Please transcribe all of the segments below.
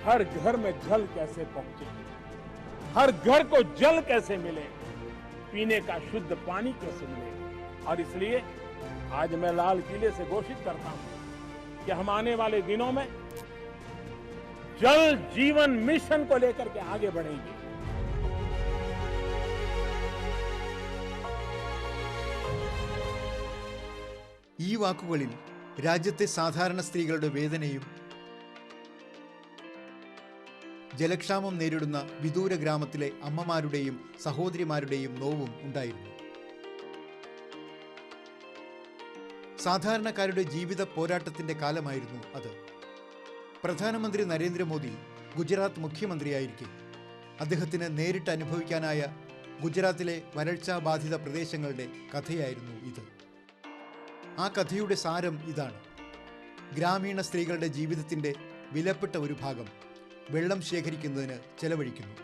हर घर में जल कैसे पहुंचे, हर घर को जल कैसे मिले, पीने का शुद्ध पानी कैसे मिले। और इसलिए आज मैं लाल किले से घोषित करता हूं कि हम आने वाले दिनों में जल जीवन मिशन को लेकर के आगे बढ़ेंगे। ഈ വാക്കുകളിൽ രാജ്യത്തെ സാധാരണ സ്ത്രീകളുടെ വേദനയും ജലക്ഷാമം നേരിടുന്ന വിദൂര ഗ്രാമത്തിലെ അമ്മമാരുടെയും സഹോദരിമാരുടെയും നോവും ഉണ്ടായിരുന്നു. സാധാരണക്കാരുടെ ജീവിത പോരാട്ടത്തിന്റെ കാലമായിരുന്നു അത്. പ്രധാനമന്ത്രി നരേന്ദ്രമോദി ഗുജറാത്ത് മുഖ്യമന്ത്രിയായിരിക്കെ അദ്ദേഹത്തിന് നേരിട്ട് അനുഭവിക്കാനായ ഗുജറാത്തിലെ വരൾച്ചാ ബാധിത പ്രദേശങ്ങളുടെ കഥയായിരുന്നു ഇത്. ആ കഥയുടെ സാരം ഇതാണ്. ഗ്രാമീണ സ്ത്രീകളുടെ ജീവിതത്തിൻ്റെ വിലപ്പെട്ട ഒരു ഭാഗം വെള്ളം ശേഖരിക്കുന്നതിന് ചെലവഴിക്കുന്നു.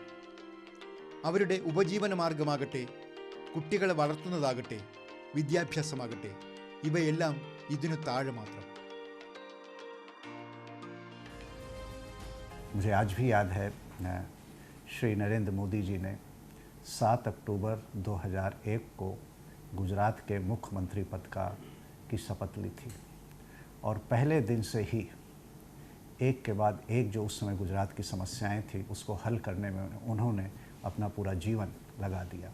അവരുടെ ഉപജീവന മാർഗമാകട്ടെ, കുട്ടികളെ വളർത്തുന്നതാകട്ടെ, വിദ്യാഭ്യാസമാകട്ടെ, ഇവയെല്ലാം ഇതിനു താഴെ മാത്രം. मुझे आज भी याद है श्री नरेंद्र मोदी जी ने 7 अक्टूबर 2001 को गुजरात के मुख्यमंत्री पद की शपथ ली थी और पहले दिन से ही एक के बाद एक जो उस समय गुजरात की समस्याएं थी उसको हल करने में उन्होंने अपना पूरा जीवन लगा दिया.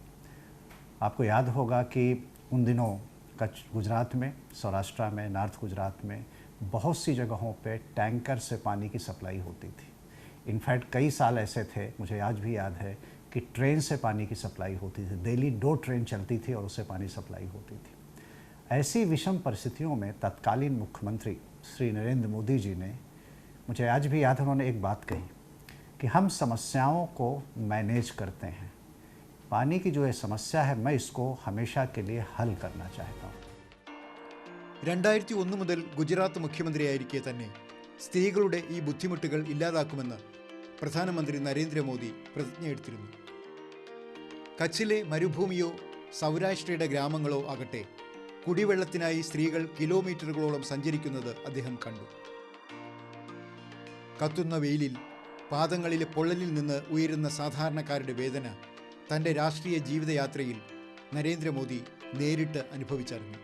आपको याद होगा कि उन दिनों गुजरात में, सौराष्ट्र में, नॉर्थ गुजरात में बहुत सी जगहों पे टैंकर से पानी की सप्लाई होती थी. इनफैक्ट कई साल ऐसे थे, मुझे आज भी याद है, कि ट्रेन से पानी की सप्लाई होती थी. डेली 2 ट्रेन चलती थी और उससे पानी सप्लाई होती थी. ऐसी विषम परिस्थितियों में तत्कालीन मुख्यमंत्री श्री नरेंद्र मोदी जी ने, मुझे आज भी याद है, उन्होंने एक बात कही कि हम समस्याओं को मैनेज करते हैं. पानी की जो ये समस्या है मैं इसको हमेशा के लिए हल करना चाहता हूँ. 2001 മുതൽ ഗുജറാത്ത് മുഖ്യമന്ത്രിയായിരിക്കെ തന്നെ സ്ത്രീകളുടെ ഈ ബുദ്ധിമുട്ടുകൾ ഇല്ലാതാക്കുമെന്ന് പ്രധാനമന്ത്രി നരേന്ദ്രമോദി പ്രതിജ്ഞയെടുത്തിരുന്നു. കച്ചിലെ മരുഭൂമിയോ സൗരാഷ്ട്രയുടെ ഗ്രാമങ്ങളോ ആകട്ടെ, കുടിവെള്ളത്തിനായി സ്ത്രീകൾ കിലോമീറ്ററുകളോളം സഞ്ചരിക്കുന്നത് അദ്ദേഹം കണ്ടു. കത്തുന്ന വെയിലിൽ പാദങ്ങളിലെ പൊള്ളലിൽ നിന്ന് ഉയരുന്ന സാധാരണക്കാരുടെ വേദന തൻ്റെ രാഷ്ട്രീയ ജീവിതയാത്രയിൽ നരേന്ദ്രമോദി നേരിട്ട് അനുഭവിച്ചറിഞ്ഞു.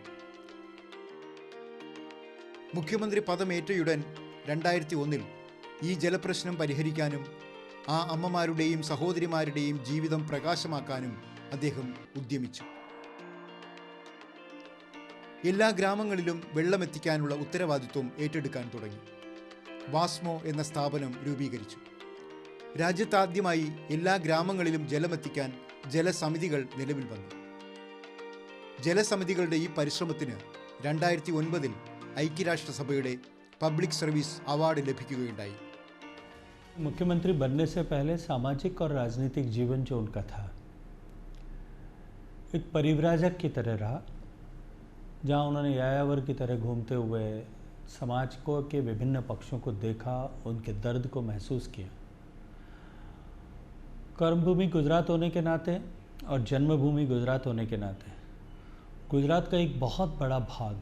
മുഖ്യമന്ത്രി പദമേറ്റയുടൻ 2001 ഈ ജലപ്രശ്നം പരിഹരിക്കാനും ആ അമ്മമാരുടെയും സഹോദരിമാരുടെയും ജീവിതം പ്രകാശമാക്കാനും അദ്ദേഹം ഉദ്യമിച്ചു. എല്ലാ ഗ്രാമങ്ങളിലും വെള്ളമെത്തിക്കാനുള്ള ഉത്തരവാദിത്വം ഏറ്റെടുക്കാൻ തുടങ്ങി. വാസ്മോ എന്ന സ്ഥാപനം രൂപീകരിച്ചു. രാജ്യത്താദ്യമായി എല്ലാ ഗ്രാമങ്ങളിലും ജലമെത്തിക്കാൻ ജലസമിതികൾ നിലവിൽ വന്നു. ജലസമിതികളുടെ ഈ പരിശ്രമത്തിന് 2009 ഐക്യരാഷ്ട്രസഭയുടെ പബ്ലിക് സർവീസ് അവാർഡ് ലഭിക്കുകയുണ്ടായി. मुख्यमंत्री बनने से पहले सामाजिक और राजनीतिक जीवन जो उनका था एक परिव्राजक की तरह रहा, जहाँ उन्होंने यायावर की तरह घूमते हुए समाज को के विभिन्न पक्षों को देखा, उनके दर्द को महसूस किया. कर्मभूमि गुजरात होने के नाते और जन्मभूमि गुजरात होने के नाते गुजरात का एक बहुत बड़ा भाग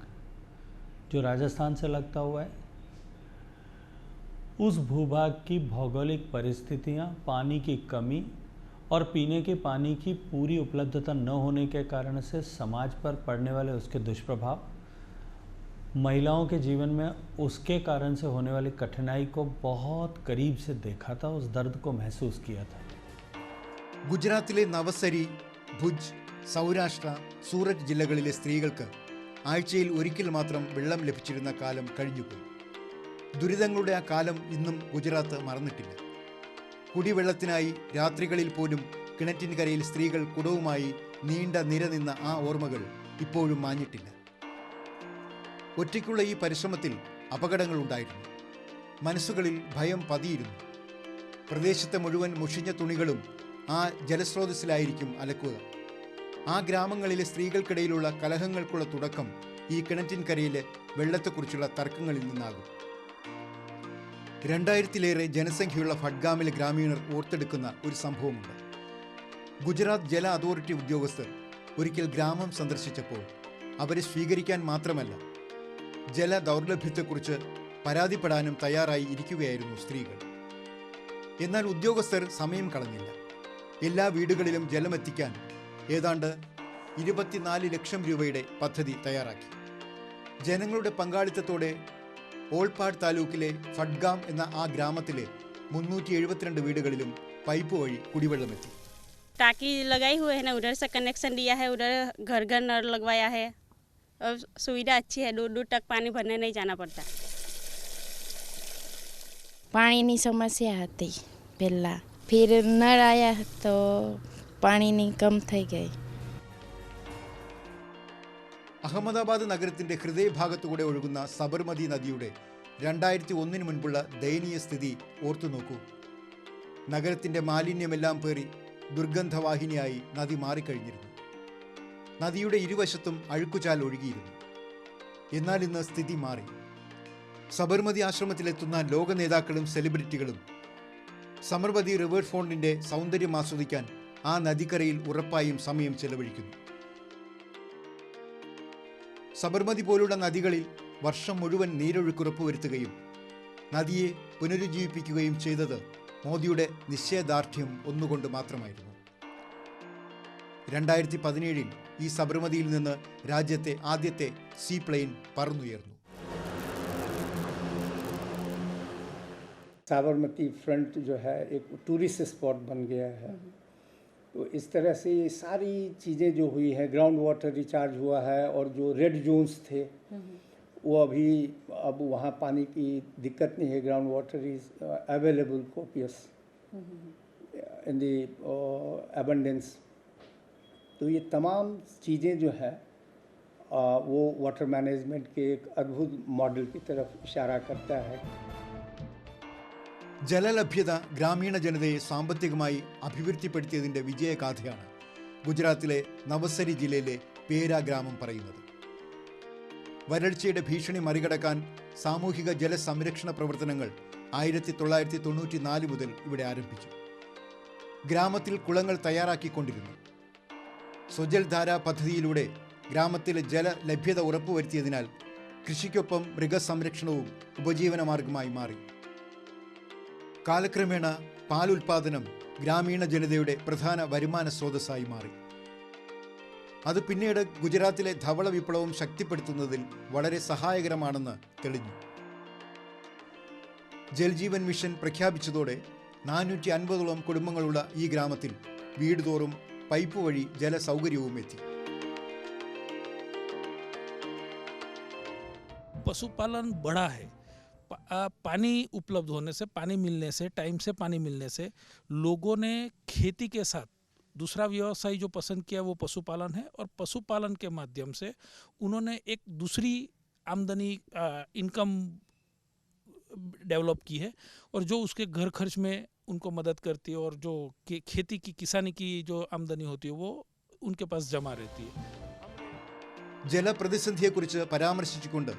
जो राजस्थान से लगता हुआ है, उस भूभाग की भौगोलिक परिस्थितियाँ, पानी की कमी और पीने के पानी की पूरी उपलब्धता न होने के कारण से समाज पर पड़ने वाले उसके दुष्प्रभाव, महिलाओं के जीवन में उसके कारण से होने वाली कठिनाई को बहुत करीब से देखा था, उस दर्द को महसूस किया था. ഗുജറാത്തിലെ നവസരി, ഭുജ്, സൗരാഷ്ട്ര, സൂററ്റ് ജില്ലകളിലെ സ്ത്രീകൾക്ക് ആഴ്ചയിൽ ഒരിക്കൽ മാത്രം വെള്ളം ലഭിച്ചിരുന്ന കാലം കഴിഞ്ഞുപോയി. ദുരിതങ്ങളുടെ ആ കാലം ഇന്നും ഗുജറാത്ത് മറന്നിട്ടില്ല. കുടിവെള്ളത്തിനായി രാത്രികളിൽ പോലും കിണറ്റിൻകരയിൽ സ്ത്രീകൾ കുടവുമായി നീണ്ട നിര നിന്ന ആ ഓർമ്മകൾ ഇപ്പോഴും മാഞ്ഞിട്ടില്ല. ഒറ്റയ്ക്കുള്ള ഈ പരിശ്രമത്തിൽ അപകടങ്ങളുണ്ടായിരുന്നു. മനസ്സുകളിൽ ഭയം പതിയിരുന്നു. പ്രദേശത്തെ മുഴുവൻ മുഷിഞ്ഞ തുണികളും ആ ജലസ്രോതസ്സിലായിരിക്കും അലക്കുക. ആ ഗ്രാമങ്ങളിലെ സ്ത്രീകൾക്കിടയിലുള്ള കലഹങ്ങൾക്കുള്ള തുടക്കം ഈ കിണറ്റിൻകരയിലെ വെള്ളത്തെക്കുറിച്ചുള്ള തർക്കങ്ങളിൽ നിന്നാകും. 2000-ലേറെ ജനസംഖ്യയുള്ള ഫഡ്ഗാമിലെ ഗ്രാമീണർ ഓർത്തെടുക്കുന്ന ഒരു സംഭവമുണ്ട്. ഗുജറാത്ത് ജല അതോറിറ്റി ഉദ്യോഗസ്ഥർ ഒരിക്കൽ ഗ്രാമം സന്ദർശിച്ചപ്പോൾ അവരെ സ്വീകരിക്കാൻ മാത്രമല്ല, ജല ദൗർലഭ്യത്തെക്കുറിച്ച് പരാതിപ്പെടാനും തയ്യാറായി ഇരിക്കുകയായിരുന്നു സ്ത്രീകൾ. എന്നാൽ ഉദ്യോഗസ്ഥർ സമയം കളഞ്ഞില്ല. എല്ലാ വീടുകളിലും ജലമെത്തിക്കാൻ ഏതാണ്ട് 24 ലക്ഷം രൂപയുടെ പദ്ധതി തയ്യാറാക്കി. ജനങ്ങളുടെ പങ്കാളിത്തത്തോടെ ഓൾപ്പാട് താലൂക്കിലെ ഫഡ്ഗാം എന്ന ആ ഗ്രാമത്തിലെ 372 വീടുകളിലും പൈപ്പ് വഴി കുടിവെള്ളമെത്തി. टाकी लगाई हुए है ना, उधर से कनेक्शन दिया है, उधर घर घर नल लगवाया है और सुविधा अच्छी है, दूर दूर तक पानी भरने नहीं जाना पड़ता. પાણીની સમસ્યા હતી પહેલાં, ફિર નળ આવ્યા તો પાણીની કમ થઈ ગઈ. അഹമ്മദാബാദ് നഗരത്തിന്റെ ഹൃദയഭാഗത്തുകൂടെ ഒഴുകുന്ന സബർമതി നദിയുടെ 2001 മുൻപുള്ള ദയനീയ സ്ഥിതി ഓർത്തു നോക്കൂ. നഗരത്തിന്റെ മാലിന്യമെല്ലാം പേറി ദുർഗന്ധവാഹിനിയായി നദി മാറിക്കഴിഞ്ഞിരുന്നു. നദിയുടെ ഇരുവശത്തും അഴുക്കുചാൽ ഒഴുകിയിരുന്നു. എന്നാൽ ഇന്ന് സ്ഥിതി മാറി. സബർമതി ആശ്രമത്തിലെത്തുന്ന ലോക നേതാക്കളും സെലിബ്രിറ്റികളും സബർമതി റിവർ ഫ്രണ്ടിന്റെ സൗന്ദര്യം ആസ്വദിക്കാൻ ആ നദിക്കരയിൽ ഉറപ്പായും സമയം ചെലവഴിക്കുന്നു. സബർമതി പോലുള്ള നദികളിൽ വർഷം മുഴുവൻ നീരൊഴുക്കുറപ്പ് വരുത്തുകയും നദിയെ പുനരുജ്ജീവിപ്പിക്കുകയും ചെയ്തത് മോദിയുടെ നിശ്ചയദാർഢ്യം ഒന്നുകൊണ്ട് മാത്രമായിരുന്നു. 2017 ഈ സബർമതിയിൽ നിന്ന് രാജ്യത്തെ ആദ്യത്തെ സീ പ്ലെയിൻ പറന്നുയർന്നു. साबरमती फ्रंट जो है एक टूरिस्ट स्पॉट बन गया है. तो इस तरह से ये सारी चीज़ें जो हुई हैं, ग्राउंड वाटर रिचार्ज हुआ है और जो रेड जोन्स थे वो अभी अब वहाँ पानी की दिक्कत नहीं है. Ground water is available copious in the abundance. तो ये तमाम चीज़ें जो है वो वाटर मैनेजमेंट के एक अद्भुत मॉडल की तरफ इशारा करता है. ജലലഭ്യത ഗ്രാമീണ ജനതയെ സാമ്പത്തികമായി അഭിവൃദ്ധിപ്പെടുത്തിയതിൻ്റെ വിജയഗാഥയാണ് ഗുജറാത്തിലെ നവസരി ജില്ലയിലെ പേര ഗ്രാമം പറയുന്നത്. വരൾച്ചയുടെ ഭീഷണി മറികടക്കാൻ സാമൂഹിക ജലസംരക്ഷണ പ്രവർത്തനങ്ങൾ 1994 മുതൽ ഇവിടെ ആരംഭിച്ചു. ഗ്രാമത്തിൽ കുളങ്ങൾ തയ്യാറാക്കിക്കൊണ്ടിരുന്നു. സ്വജൽധാര പദ്ധതിയിലൂടെ ഗ്രാമത്തിലെ ജലലഭ്യത ഉറപ്പുവരുത്തിയതിനാൽ കൃഷിക്കൊപ്പം മൃഗസംരക്ഷണവും ഉപജീവനമാർഗമായി മാറി. കാലക്രമേണ പാലുൽപാദനം ഗ്രാമീണ ജനതയുടെ പ്രധാന വരുമാന സ്രോതസ്സായി മാറി. അത് പിന്നീട് ഗുജറാത്തിലെ ധവള വിപ്ലവം ശക്തിപ്പെടുത്തുന്നതിൽ വളരെ സഹായകരമാണെന്ന് തെളിഞ്ഞു. ജൽജീവൻ മിഷൻ പ്രഖ്യാപിച്ചതോടെ 450ഓളം കുടുംബങ്ങളുള്ള ഈ ഗ്രാമത്തിൽ വീട് തോറും പൈപ്പ് വഴി ജലസൗകര്യവും എത്തി. पशुपालन बड़ा है. पानी उपलब्ध होने से, पानी मिलने से, टाइम से पानी मिलने से लोगों ने खेती के साथ दूसरा व्यवसाय जो पसंद किया वो पशुपालन है. और पशुपालन के माध्यम से उन्होंने एक दूसरी आमदनी इनकम डेवलप की है और जो उसके घर खर्च में उनको मदद करती है और जो खेती की किसानी की जो आमदनी होती है वो उनके पास जमा रहती है. ജലപ്രതിസന്ധിയെക്കുറിച്ച് പരാമർശിച്ചുകൊണ്ട്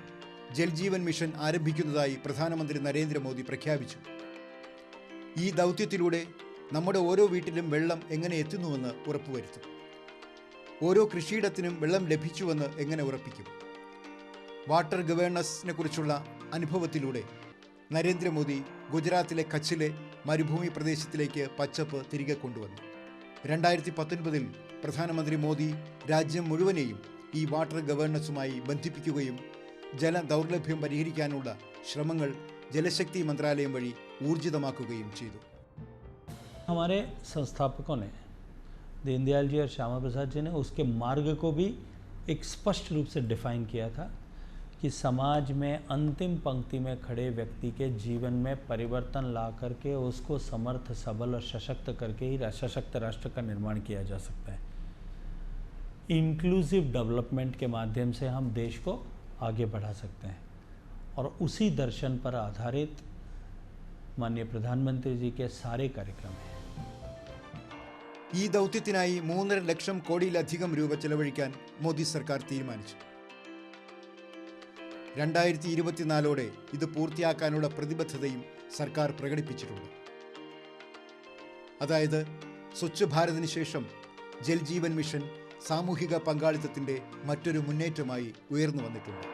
ജൽജീവൻ മിഷൻ ആരംഭിക്കുന്നതായി പ്രധാനമന്ത്രി നരേന്ദ്രമോദി പ്രഖ്യാപിച്ചു. ഈ ദൗത്യത്തിലൂടെ നമ്മുടെ ഓരോ വീട്ടിലും വെള്ളം എങ്ങനെ എത്തുന്നുവെന്ന് ഉറപ്പുവരുത്തും. ഓരോ കൃഷിയിടത്തിനും വെള്ളം ലഭിച്ചുവെന്ന് എങ്ങനെ ഉറപ്പിക്കും? വാട്ടർ ഗവേണൻസിനെ കുറിച്ചുള്ള അനുഭവത്തിലൂടെ നരേന്ദ്രമോദി ഗുജറാത്തിലെ കച്ചിലെ മരുഭൂമി പ്രദേശത്തിലേക്ക് പച്ചപ്പ് തിരികെ കൊണ്ടുവന്നു. 2019 പ്രധാനമന്ത്രി മോദി രാജ്യം മുഴുവനെയും ഈ വാട്ടർ ഗവേണൻസുമായി ബന്ധിപ്പിക്കുകയും ജല ദൗർലഭ്യം പരിഹരിക്കാനുള്ള ശ്രമങ്ങൾ ജലശക്തി മന്ത്രാലയം വഴി ഊർജിതമാക്കുകയും ചെയ്തു. हमारे संस्थापकों ने, दीनदयाल जी और श्यामा प्रसाद जी ने उसके मार्ग को भी एक स्पष्ट रूप से डिफाइन किया था कि समाज में अंतिम पंक्ति में खड़े व्यक्ति के जीवन में परिवर्तन ला करके उसको समर्थ, सबल और सशक्त करके ही सशक्त राष्ट्र का निर्माण किया जा सकता है. इंक्लूसिव डेवलपमेंट के माध्यम से हम देश को आगे बढ़ा सकते हैं और उसी दर्शन पर आधारित माननीय प्रधानमंत्री जी के सारे कार्यक्रम हैं. ഈ ദൗത്യത്തിനായി 3.5 ലക്ഷം കോടിയിലധികം രൂപ ചെലവഴിക്കാൻ മോദി സർക്കാർ തീരുമാനിച്ചു. 2024ഓടെ ഇത് പൂർത്തിയാക്കാനുള്ള പ്രതിബദ്ധതയും സർക്കാർ പ്രകടിപ്പിച്ചിട്ടുണ്ട്. അതായത് സ്വച്ഛ് ഭാരതിന് ശേഷം ജൽജീവൻ മിഷൻ സാമൂഹിക പങ്കാളിത്തത്തിൻ്റെ മറ്റൊരു മുന്നേറ്റമായി ഉയർന്നു വന്നിട്ടുണ്ട്.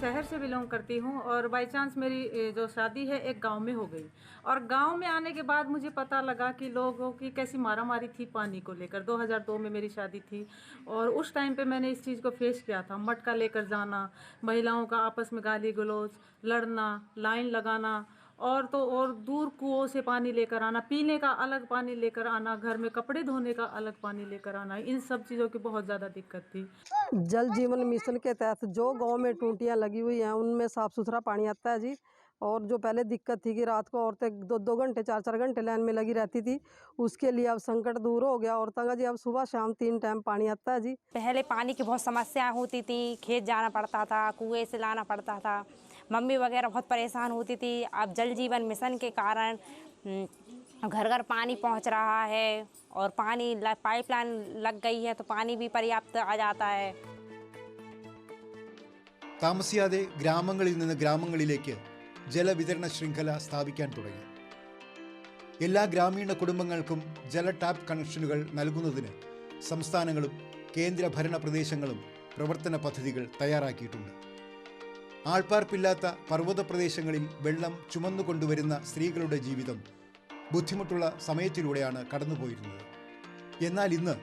शहर से बिलोंग करती हूँ और बाय चांस मेरी जो शादी है एक गांव में हो गई। और गांव में आने के बाद मुझे पता लगा कि लोगों की कैसी मारामारी थी पानी को लेकर। 2002 में मेरी शादी थी और उस टाइम पे मैंने इस चीज़ को फेस किया था। मटका लेकर जाना, महिलाओं का आपस में गाली गलौज, लड़ना, लाइन लगाना, और तो और दूर कुओं से पानी लेकर आना, पीने का अलग पानी लेकर आना, घर में कपड़े धोने का अलग पानी लेकर आना, इन सब चीज़ों की बहुत ज़्यादा दिक्कत थी। जल जीवन मिशन के तहत जो गांव में टूटियां लगी हुई हैं उनमें साफ़ सुथरा पानी आता है जी। और जो पहले दिक्कत थी कि रात को औरतें 2-2 घंटे 4-4 घंटे लाइन में लगी रहती थी, उसके लिए अब संकट दूर हो गया। औरतों का जी अब सुबह शाम 3 टाइम पानी आता है जी। पहले पानी की बहुत समस्याएं होती थी, खेत जाना पड़ता था, कुएं से लाना पड़ता था, मम्मी वगैरह बहुत परेशान होती थी। अब जल जीवन मिशन के कारण घर घर पानी पहुंच रहा है और पानी पाइपलाइन लग गई है तो पानी भी पर्याप्त आ जाता है। താമസിയാതെ ഗ്രാമങ്ങളിൽ നിന്ന് ഗ്രാമങ്ങളിലേക്ക് ജലവിതരണ ശൃംഖല സ്ഥാപിക്കാൻ തുടങ്ങി. എല്ലാ ഗ്രാമീണ കുടുംബങ്ങൾക്കും ജല ടാപ്പ് കണക്ഷനുകൾ നൽകുന്നതിന് സംസ്ഥാനങ്ങളും കേന്ദ്ര ഭരണ പ്രദേശങ്ങളും പ്രവർത്തന പദ്ധതികൾ തയ്യാറാക്കിയിട്ടുണ്ട്. ആൾപ്പാർപ്പില്ലാത്ത പർവ്വത പ്രദേശങ്ങളിൽ വെള്ളം ചുമന്നുകൊണ്ടുവരുന്ന സ്ത്രീകളുടെ ജീവിതം ബുദ്ധിമുട്ടുള്ള സമയത്തിലൂടെയാണ് കടന്നുപോയിരുന്നത്. എന്നാൽ ഇന്ന്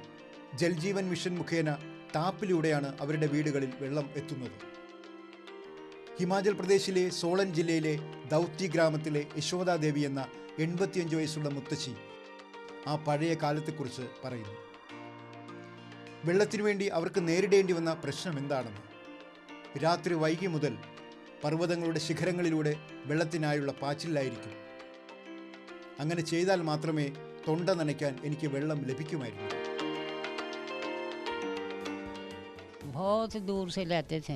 ജൽജീവൻ മിഷൻ മുഖേന ടാപ്പിലൂടെയാണ് അവരുടെ വീടുകളിൽ വെള്ളം എത്തുന്നത്. ഹിമാചൽ പ്രദേശിലെ സോളൻ ജില്ലയിലെ ദൗത്തി ഗ്രാമത്തിലെ യശോദാദേവി എന്ന 85 വയസ്സുള്ള മുത്തശ്ശി ആ പഴയ കാലത്തെക്കുറിച്ച് പറയുന്നു. വെള്ളത്തിനു വേണ്ടി അവർക്ക് നേരിടേണ്ടി വന്ന പ്രശ്നം എന്താണെന്ന്. രാത്രി വൈകി മുതൽ പർവ്വതങ്ങളുടെ ശിഖരങ്ങളിലൂടെ വെള്ളത്തിനായുള്ള പാച്ചിലായിരിക്കും. അങ്ങനെ ചെയ്താൽ മാത്രമേ തൊണ്ട നനയ്ക്കാൻ എനിക്ക് വെള്ളം ലഭിക്കുമായിരുന്നു. बहुत दूर से लेते थे,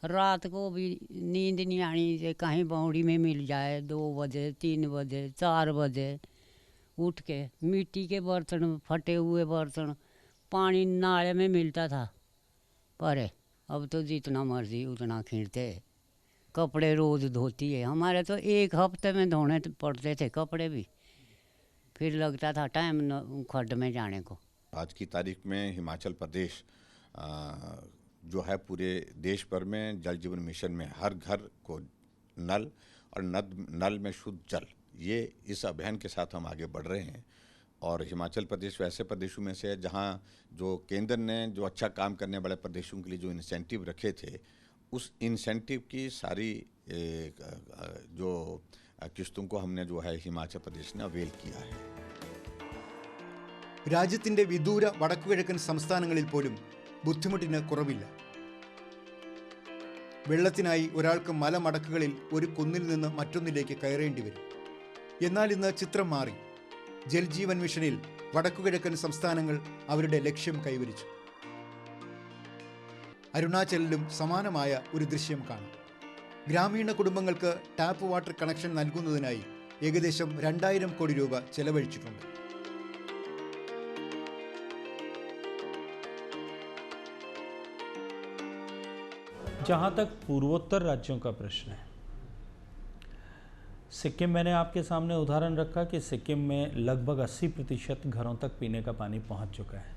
रात को भी नींद नहीं आनी, कहीं बावड़ी में मिल जाए 2 बजे 3 बजे 4 बजे उठ के मिट्टी के बर्तन, फटे हुए बर्तन, पानी नाले में मिलता था। पर अब तो जितना मर्जी उतना खींचते, कपड़े रोज़ धोती है। हमारे तो 1 हफ्ते में धोने पड़ते थे कपड़े भी, फिर लगता था टाइम खड्ड में जाने को। आज की तारीख में हिमाचल प्रदेश जो है पूरे देश भर में जल जीवन मिशन में हर घर को नल और नल में शुद्ध जल, ये इस अभियान के साथ हम आगे बढ़ रहे हैं। और हिमाचल प्रदेश वैसे प्रदेशों में से है जहाँ जो केंद्र ने जो अच्छा काम करने वाले प्रदेशों के लिए जो इंसेंटिव रखे थे, उस इंसेंटिव की सारी जो किस्तों को हमने जो है हिमाचल प्रदेश ने अवेल किया है. രാജ്യത്തിൻ്റെ വിദൂര വടക്കുകിഴക്കൻ സംസ്ഥാനങ്ങളിൽ പോലും ബുദ്ധിമുട്ടിന് കുറവില്ല. വെള്ളത്തിനായി ഒരാൾക്ക് മലമടക്കുകളിൽ ഒരു കുന്നിൽ നിന്ന് മറ്റൊന്നിലേക്ക് കയറേണ്ടി വരും. എന്നാൽ ഇന്ന് ചിത്രം മാറി. ജൽജീവൻ മിഷനിൽ വടക്കുകിഴക്കൻ സംസ്ഥാനങ്ങൾ അവരുടെ ലക്ഷ്യം കൈവരിച്ചു. അരുണാചലിലും സമാനമായ ഒരു ദൃശ്യം കാണാം. ഗ്രാമീണ കുടുംബങ്ങൾക്ക് ടാപ്പ് വാട്ടർ കണക്ഷൻ നൽകുന്നതിനായി ഏകദേശം 2000 കോടി രൂപ ചെലവഴിച്ചിട്ടുണ്ട്. जहाँ तक पूर्वोत्तर राज्यों का प्रश्न है, सिक्किम मैंने आपके सामने उदाहरण रखा कि सिक्किम में लगभग 80% घरों तक पीने का पानी पहुँच चुका है।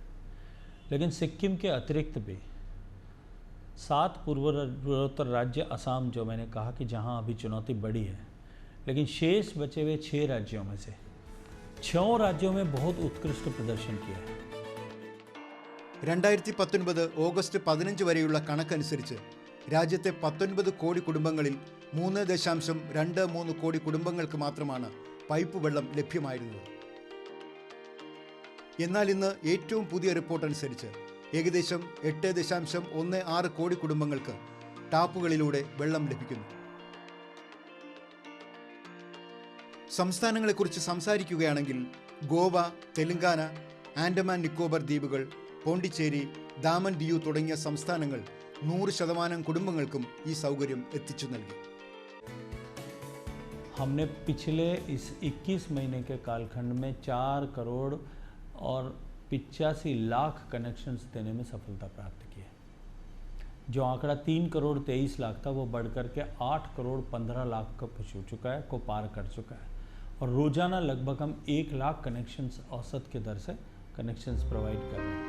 लेकिन सिक्किम के अतिरिक्त भी 7 पूर्वोत्तर राज्य, असम जो मैंने कहा कि जहाँ अभी चुनौती बड़ी है, लेकिन शेष बचे हुए 6 राज्यों में से 6 राज्यों में बहुत उत्कृष्ट प्रदर्शन किया है. 2019 ഓഗസ്റ്റ് 15 വരെയുള്ള കണക്കനുസരിച്ച് രാജ്യത്തെ 19 കോടി കുടുംബങ്ങളിൽ 3.23 കോടി കുടുംബങ്ങൾക്ക് മാത്രമാണ് പൈപ്പ് വെള്ളം ലഭ്യമായിരുന്നത്. എന്നാൽ ഇന്ന് ഏറ്റവും പുതിയ റിപ്പോർട്ട് അനുസരിച്ച് ഏകദേശം 8.16 കോടി കുടുംബങ്ങൾക്ക് ടാപ്പുകളിലൂടെ വെള്ളം ലഭിക്കുന്നു. സംസ്ഥാനങ്ങളെക്കുറിച്ച് സംസാരിക്കുകയാണെങ്കിൽ ഗോവ, തെലങ്കാന, ആൻഡമാൻ നിക്കോബർ ദ്വീപുകൾ, പോണ്ടിച്ചേരി, ദാമൻ ദിയു തുടങ്ങിയ സംസ്ഥാനങ്ങൾ 100% കുടുംബങ്ങൾക്കും ഈ സൗകര്യം എത്തിച്ചു നൽകി. हमने पिछले इस 21 महीने के कालखंड में 4 करोड़ और 85 लाख कनेक्शंस देने में सफलता प्राप्त की है. जो आंकड़ा 3 करोड़ 23 लाख था वो बढ़कर के 8 करोड़ 15 लाख को छू चुका है, को पार कर चुका है. और रोज़ाना लगभग हम 1 लाख कनेक्शंस औसत के दर से कनेक्शंस प्रोवाइड कर रहे हैं.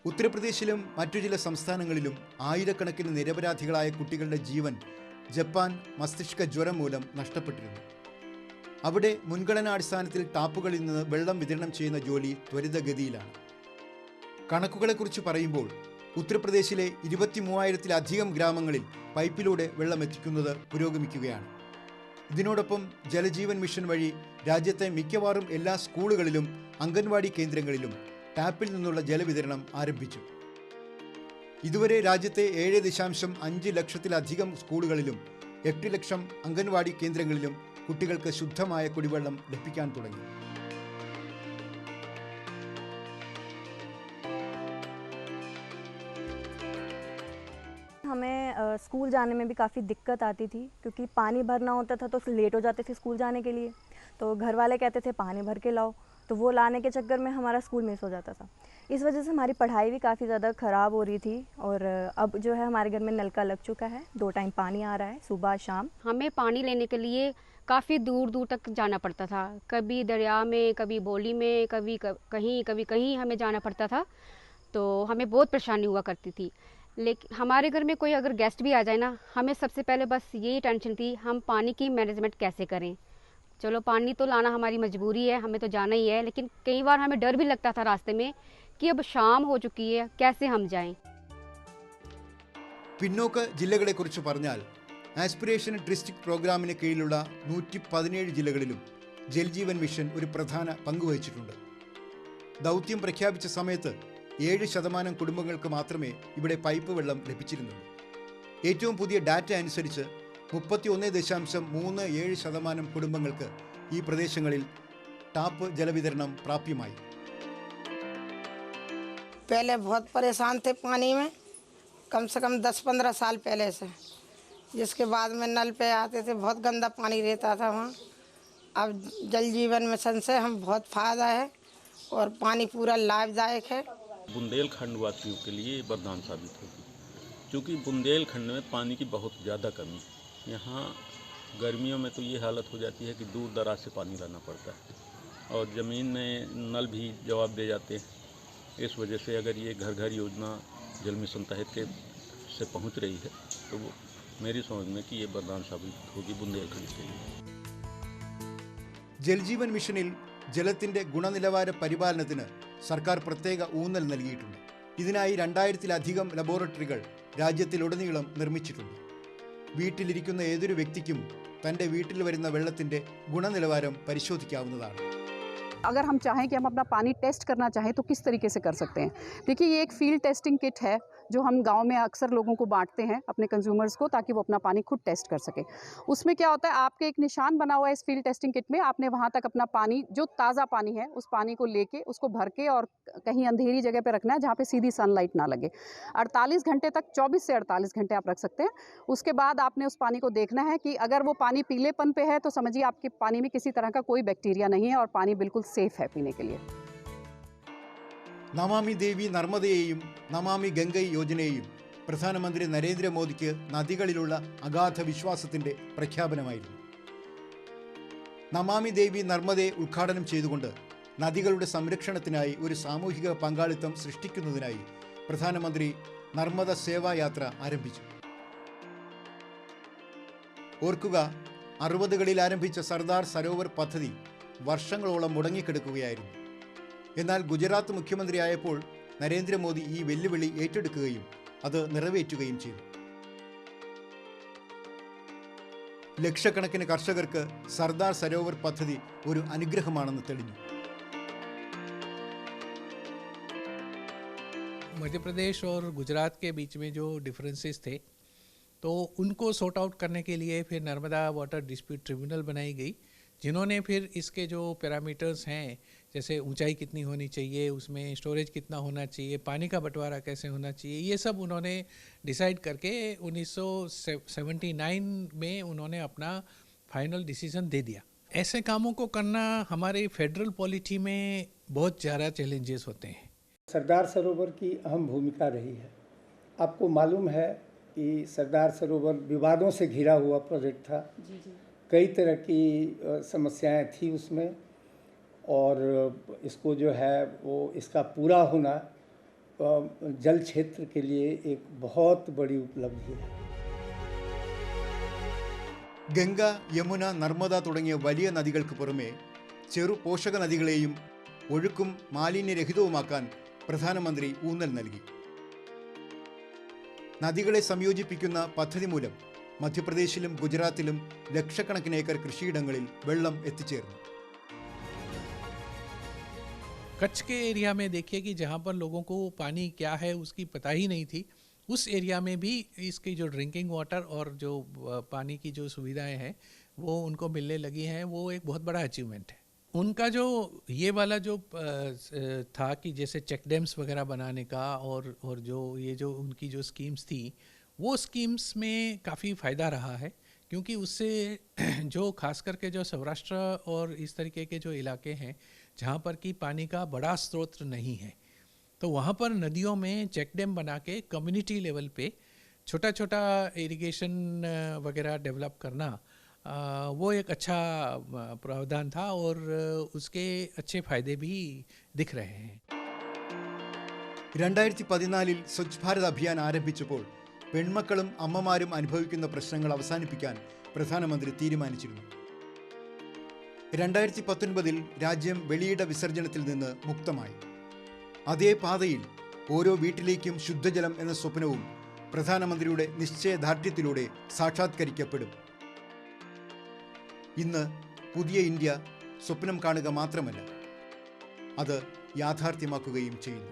ഉത്തർപ്രദേശിലും മറ്റു ചില സംസ്ഥാനങ്ങളിലും ആയിരക്കണക്കിന് നിരപരാധികളായ കുട്ടികളുടെ ജീവൻ ജപ്പാൻ മസ്തിഷ്ക ജ്വരം മൂലം നഷ്ടപ്പെട്ടിരുന്നു. അവിടെ മുൻഗണനാടിസ്ഥാനത്തിൽ ടാപ്പുകളിൽ നിന്ന് വെള്ളം വിതരണം ചെയ്യുന്ന ജോലി ത്വരിതഗതിയിലാണ്. കണക്കുകളെക്കുറിച്ച് പറയുമ്പോൾ ഉത്തർപ്രദേശിലെ 23,000-ലധികം ഗ്രാമങ്ങളിൽ പൈപ്പിലൂടെ വെള്ളം എത്തിക്കുന്നത് പുരോഗമിക്കുകയാണ്. ഇതിനോടൊപ്പം ജലജീവൻ മിഷൻ വഴി രാജ്യത്തെ മിക്കവാറും എല്ലാ സ്കൂളുകളിലും അംഗൻവാടി കേന്ദ്രങ്ങളിലും ടാപ്പിൽ നിന്നുള്ള ജലവിതരണം ആരംഭിച്ചു. ഇതുവരെ രാജ്യത്തെ 7.5 ലക്ഷത്തിലധികം സ്കൂളുകളിലും 8 ലക്ഷം അംഗൻവാടി കേന്ദ്രങ്ങളിലും കുട്ടികൾക്ക് ശുദ്ധമായ കുടിവെള്ളം ലഭിക്കാൻ തുടങ്ങി. हमें स्कूल जाने में भी काफ़ी दिक्कत आती थी, क्योंकि पानी भरना होता था तो लेट हो जाते थे स्कूल जाने के लिए। तो घर वाले कहते थे पानी भर के लाओ, तो वो लाने के चक्कर में हमारा स्कूल मिस हो जाता था। इस वजह से हमारी पढ़ाई भी काफ़ी ज़्यादा ख़राब हो रही थी। और अब जो है हमारे घर में नल का लग चुका है, 2 टाइम पानी आ रहा है, सुबह शाम। हमें पानी लेने के लिए काफ़ी दूर दूर तक जाना पड़ता था, कभी दरिया में, कभी बोली में, कभी कहीं हमें जाना पड़ता था। तो हमें बहुत परेशानी हुआ करती थी। लेकिन हमारे घर में कोई अगर गेस्ट भी आ जाए ना, हमें सबसे पहले बस यही टेंशन थी हम पानी की मैनेजमेंट कैसे करें। चलो पानी तो लाना हमारी मजबूरी है, हमें तो जाना ही है, लेकिन कई बार हमें डर भी लगता था रास्ते में कि अब शाम हो चुकी है, कैसे हम जाएं। പിന്നോക്ക ജില്ലകളെക്കുറിച്ച് പറഞ്ഞാൽ ആസ്പിരേഷൻ ഡിസ്ട്രിക്ട് പ്രോഗ്രാമിന് കീഴിലുള്ള 117 ജില്ലകളിലും ജൽജീവൻ മിഷൻ ഒരു പ്രധാന പങ്കുവഹിച്ചിട്ടുണ്ട്. ദൗത്യം പ്രഖ്യാപിച്ച സമയത്ത് 7% കുടുംബങ്ങൾക്ക് മാത്രമേ ഇവിടെ പൈപ്പ് വെള്ളം ലഭിച്ചിരുന്നുള്ളൂ. ഏറ്റവും പുതിയ ഡാറ്റ അനുസരിച്ച് 31.37% കുടുംബങ്ങൾക്ക് ഈ പ്രദേശങ്ങളിൽ ടാപ്പ് ജലവിതരണം പ്രാപ്യമായി. पहले बहुत परेशान थे पानी में, कम से कम 10-15 साल पहले से, जिसके बाद में नल पे आते थे, बहुत गंदा पानी रहता था वहाँ। अब जल जीवन मिशन से हम बहुत फ़ायदा है और पानी पूरा लाभदायक है। बुंदेलखंड वासियों के लिए वरदान साबित होगी, क्योंकि बुंदेलखंड में पानी की बहुत ज़्यादा कमी। यहाँ गर्मियों में तो ये हालत हो जाती है कि दूर दराज से पानी लाना पड़ता है और ज़मीन में नल भी जवाब दे जाते हैं। इस वजह से अगर ये घर घर योजना जल मिशन तहत के से पहुँच रही है तो वो मेरी समझ में कि ये वरदान साबित होगी बुंदेलखंड के लिए। ജൽജീവൻ മിഷനിൽ ജലത്തിൻ്റെ ഗുണനിലവാര പരിപാലനത്തിന് സർക്കാർ പ്രത്യേക ഊന്നൽ നൽകിയിട്ടുണ്ട്. ഇതിനായി 2000-ലധികം ലബോറട്ടറികൾ രാജ്യത്തിലുടനീളം നിർമ്മിച്ചിട്ടുണ്ട്. വീട്ടിലിരിക്കുന്ന ഏതൊരു വ്യക്തിക്കും തൻ്റെ വീട്ടിൽ വരുന്ന വെള്ളത്തിൻ്റെ ഗുണനിലവാരം പരിശോധിക്കാവുന്നതാണ്. अगर हम चाहें कि हम अपना पानी टेस्ट करना चाहें तो किस तरीके से कर सकते हैं। देखिए ये एक फील्ड टेस्टिंग किट है जो हम गांव में अक्सर लोगों को बांटते हैं अपने कंज्यूमर्स को, ताकि वो अपना पानी खुद टेस्ट कर सकें। उसमें क्या होता है, आपके एक निशान बना हुआ है इस फील्ड टेस्टिंग किट में, आपने वहाँ तक अपना पानी जो ताज़ा पानी है उस पानी को लेके उसको भर के और कहीं अंधेरी जगह पर रखना है जहाँ पर सीधी सनलाइट ना लगे। 48 घंटे तक, 24 से 48 घंटे आप रख सकते हैं। उसके बाद आपने उस पानी को देखना है कि अगर वो पानी पीलेपन पे है तो समझिए आपके पानी में किसी तरह का कोई बैक्टीरिया नहीं है और पानी बिल्कुल सेफ है पीने के लिए। നമാമി ദേവി നർമ്മദയെയും നമാമി ഗംഗൈ യോജനയെയും പ്രധാനമന്ത്രി നരേന്ദ്രമോദിക്ക് നദികളിലുള്ള അഗാധ വിശ്വാസത്തിൻ്റെ പ്രഖ്യാപനമായിരുന്നു. നമാമി ദേവി നർമ്മദയെ ഉദ്ഘാടനം ചെയ്തുകൊണ്ട് നദികളുടെ സംരക്ഷണത്തിനായി ഒരു സാമൂഹിക പങ്കാളിത്തം സൃഷ്ടിക്കുന്നതിനായി പ്രധാനമന്ത്രി നർമ്മദ സേവായാത്ര ആരംഭിച്ചു. ഓർക്കുക, 60കളിൽ ആരംഭിച്ച സർദാർ സരോവർ പദ്ധതി വർഷങ്ങളോളം മുടങ്ങിക്കിടക്കുകയായിരുന്നു. എന്നാൽ ഗുജറാത്ത് മുഖ്യമന്ത്രിയായപ്പോൾ നരേന്ദ്രമോദി ഈ വെല്ലുവിളി ഏറ്റെടുക്കുകയും അത് നിറവേറ്റുകയും ചെയ്തു. ലക്ഷക്കണക്കിന് കർഷകർക്ക് സർദാർ സരോവർ പദ്ധതി ഒരു അനുഗ്രഹമാണെന്ന് തെളിഞ്ഞു. मध्य प्रदेश और गुजरात के बीच में जो डिफरेंसेस थे तो उनको सॉर्ट आउट करने के लिए फिर नर्मदा वाटर डिस्प्यूट ट्रिब्यूनल बनाई गई, जिन्होंने फिर इसके जो पैरामीटर्स हैं, जैसे ऊंचाई कितनी होनी चाहिए, उसमें स्टोरेज कितना होना चाहिए, पानी का बंटवारा कैसे होना चाहिए, ये सब उन्होंने डिसाइड करके 1979 में उन्होंने अपना फाइनल डिसीजन दे दिया। ऐसे कामों को करना हमारे फेडरल पॉलिटी में बहुत ज़्यादा चैलेंजेस होते हैं। सरदार सरोवर की अहम भूमिका रही है। आपको मालूम है कि सरदार सरोवर विवादों से घिरा हुआ प्रोजेक्ट था। कई तरह की समस्याएं थी उसमें, और इसको जो है वो इसका पूरा होना जल क्षेत्र के लिए एक बहुत बड़ी उपलब्धि है। ഗംഗ, യമുന, നർമ്മദ തുടങ്ങിയ വലിയ നദികൾക്ക് പുറമെ ചെറു പോഷക നദികളെയും ഒഴുക്കും മാലിന്യരഹിതവുമാക്കാൻ പ്രധാനമന്ത്രി ഊന്നൽ നൽകി. നദികളെ സംയോജിപ്പിക്കുന്ന പദ്ധതി മൂലം മധ്യപ്രദേശിലും ഗുജറാത്തിലും ലക്ഷക്കണക്കിന് ഏക്കർ കൃഷിയിടങ്ങളിൽ വെള്ളം എത്തിച്ചേർന്നു. कच्छ के एरिया में देखिए कि जहाँ पर लोगों को पानी क्या है उसकी पता ही नहीं थी, उस एरिया में भी इसकी जो ड्रिंकिंग वाटर और जो पानी की जो सुविधाएं हैं वो उनको मिलने लगी हैं. वो एक बहुत बड़ा अचीवमेंट है. उनका जो ये वाला जो था कि जैसे चेक डैम्स वगैरह बनाने का और जो ये जो उनकी जो स्कीम्स थी वो स्कीम्स में काफ़ी फ़ायदा रहा है, क्योंकि उससे जो खास करके जो सौराष्ट्र और इस तरीके के जो इलाके हैं जहाँ पर कि पानी का बड़ा स्रोत नहीं है, तो वहाँ पर नदियों में चेक डैम बना के कम्युनिटी लेवल पे छोटा छोटा इरिगेशन वगैरह डेवलप करना वो एक अच्छा प्रावधान था और उसके अच्छे फ़ायदे भी दिख रहे हैं. 2014 സ്വച്ഛ് ഭാരത് അഭിയാൻ ആരംഭിച്ചപ്പോൾ പെൺമക്കളും അമ്മമാരും അനുഭവിക്കുന്ന പ്രശ്നങ്ങൾ അവസാനിപ്പിക്കാൻ പ്രധാനമന്ത്രി തീരുമാനിച്ചിരുന്നു. 2019 രാജ്യം വെളിയിട വിസർജനത്തിൽ നിന്ന് മുക്തമായി. അതേ പാതയിൽ ഓരോ വീട്ടിലേക്കും ശുദ്ധജലം എന്ന സ്വപ്നവും പ്രധാനമന്ത്രിയുടെ നിശ്ചയദാർഢ്യത്തിലൂടെ സാക്ഷാത്കരിക്കപ്പെടും. ഇന്ന് പുതിയ ഇന്ത്യ സ്വപ്നം കാണുക മാത്രമല്ല, അത് യാഥാർത്ഥ്യമാക്കുകയും ചെയ്യുന്നു.